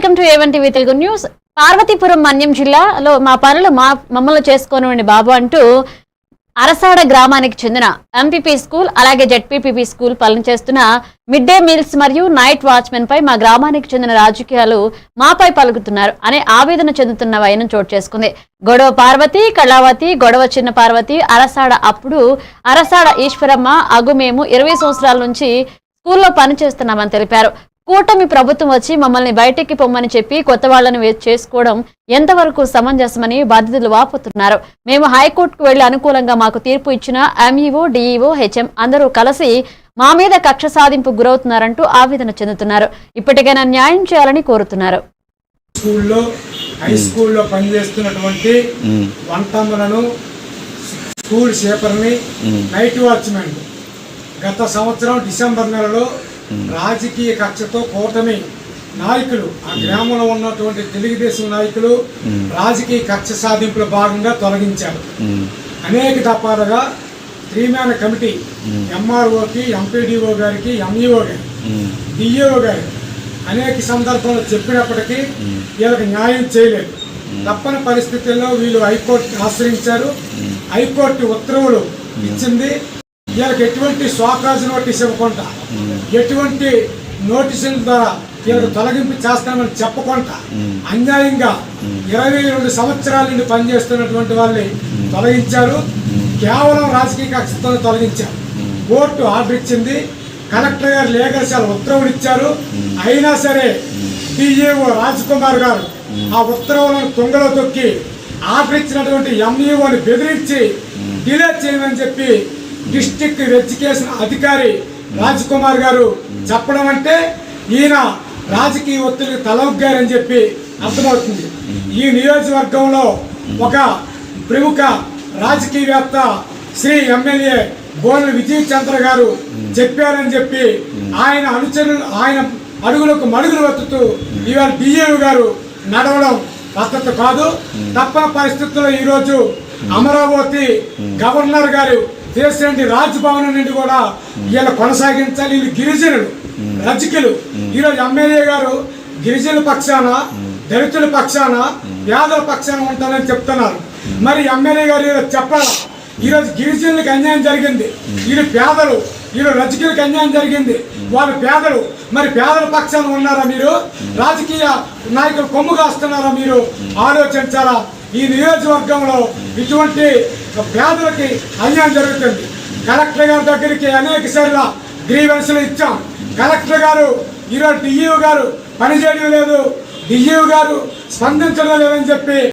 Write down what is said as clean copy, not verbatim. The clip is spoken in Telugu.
Welcome to A1 TV Telugu news. Parvathipuram Manyam జిల్లాలో మా పనులు మమ్మల్ని చేసుకోనివ్వండి బాబు అంటూ అరసాడ గ్రామానికి చెందిన ఎంపీపీ స్కూల్ అలాగే జెడ్పీపీ స్కూల్ పాలన చేస్తున్న మిడ్ డే మీల్స్ మరియు నైట్ వాచ్మెన్ పై మా గ్రామానికి చెందిన రాజకీయాలు మాపై పలుకుతున్నారు అనే ఆవేదన చెందుతున్న వైనం చోటు చేసుకుంది. గొడవ పార్వతి, కళావతి, గొడవ చిన్న పార్వతి, అరసాడ అప్పుడు అరసాడ ఈశ్వరమ్మ అగు మేము 20 సంవత్సరాల నుంచి స్కూల్లో పనిచేస్తున్నామని తెలిపారు. కూటమి ప్రభుత్వం వచ్చి మమ్మల్ని బయటికి పొమ్మని చెప్పి కొత్త వాళ్లను చేసుకోవడం ఎంతవరకు సమంజసమని బాధితులు వాపోతున్నారు. మేము హైకోర్టుకు వెళ్లి అనుకూలంగా మాకు తీర్పు ఇచ్చిన ఎంఈఓ, డిఈఓ, హెచ్ఎం అందరూ కలిసి మా మీద కక్ష సాధింపు గురవుతున్నారంటూ ఆవేదన చెందుతున్నారు. ఇప్పటికైనా న్యాయం చేయాలని కోరుతున్నారు. హై స్కూల్లో పనిచేస్తున్నటువంటి వంటమ్మలను, స్కూల్ షేపర్ని, నైట్ వాచ్మెన్ గత సంవత్సరం డిసెంబర్ నెలలో రాజకీయ కక్షతో కూటమి నాయకులు, ఆ గ్రామంలో ఉన్నటువంటి తెలుగుదేశం నాయకులు రాజకీయ కక్ష సాధింపుల భాగంగా తొలగించారు. అనేక దఫాలుగా 3 మ్యాన్ కమిటీ ఎంఆర్ఓకి, ఎంపీడీఓ గారికి, ఎంఈఓ గారికి, డిఈఓ గారికి అనేక సందర్భాల్లో చెప్పినప్పటికీ వీళ్ళకి న్యాయం చేయలేదు. తప్పని పరిస్థితుల్లో వీళ్ళు హైకోర్టు ఆశ్రయించారు. హైకోర్టు ఉత్తర్వులు ఇచ్చింది. వీళ్ళకి ఎటువంటి స్వాకాజ్ నోటీస్ ఇవ్వకుండా, ఎటువంటి నోటీసుల ద్వారా వీళ్ళకి తొలగింపు చేస్తామని చెప్పకుండా అన్యాయంగా 22 సంవత్సరాల నుండి పనిచేస్తున్నటువంటి వాళ్ళని తొలగించారు. కేవలం రాజకీయ కక్షతో తొలగించారు. కోర్టు ఆర్డర్ ఇచ్చింది. కలెక్టర్ గారు లీగల్ సెల్ ఉత్తర్వులు ఇచ్చారు. అయినా సరే డిఈఓ రాజ్కుమార్ గారు ఆ ఉత్తర్వులను తుంగలో తొక్కి ఆర్డర్ ఇచ్చినటువంటి ఎంఈఓని బెదిరించి డిలే చేయమని చెప్పి డిస్ట్రిక్ట్ ఎడ్యుకేషన్ అధికారి రాజ్కుమార్ గారు చెప్పడం అంటే ఈయన రాజకీయ ఒత్తిడికి తలొగ్గారని చెప్పి అర్థమవుతుంది. ఈ నియోజకవర్గంలో ఒక ప్రముఖ రాజకీయవేత్త శ్రీ ఎమ్మెల్యే బోర్ల విజయ్ చంద్ర గారు చెప్పారని చెప్పి ఆయన అనుచరులు, ఆయన అడుగులకు మడుగులు వత్తుతూ ఇవాళ డిఏఓ గారు నడవడం పద్ధతి కాదు. తప్పని పరిస్థితుల్లో ఈరోజు అమరావతి గవర్నర్ గారు చేసినటువంటి రాజ్భవన్ నుండి కూడా వీళ్ళు కొనసాగించాలి. వీళ్ళు గిరిజనులు, రజకులు. ఈరోజు ఎమ్మెల్యే గారు గిరిజనుల పక్షాన, దళితుల పక్షాన, పేదల పక్షాన ఉంటారని చెప్తున్నారు. మరి ఎమ్మెల్యే గారు ఈరోజు చెప్పాలా? ఈరోజు గిరిజనులకు అన్యాయం జరిగింది, వీళ్ళు పేదలు, వీళ్ళు రజకులకు అన్యాయం జరిగింది, వాళ్ళు పేదలు. మరి పేదల పక్షాన ఉన్నారా మీరు? రాజకీయ నాయకులు కొమ్ము కాస్తున్నారా మీరు? ఆలోచించాలా. ఈ నియోజకవర్గంలో ఇటువంటి పేదలకి అన్యాయం జరుగుతుంది. కలెక్టర్ గారి దగ్గరికి అనేక సార్లు గ్రీవెన్స్లు ఇచ్చాం. కలెక్టర్ గారు ఈరోజు డిఈఓ గారు పనిచేయడం లేదు, డిఈఓ గారు స్పందించడం లేదని చెప్పి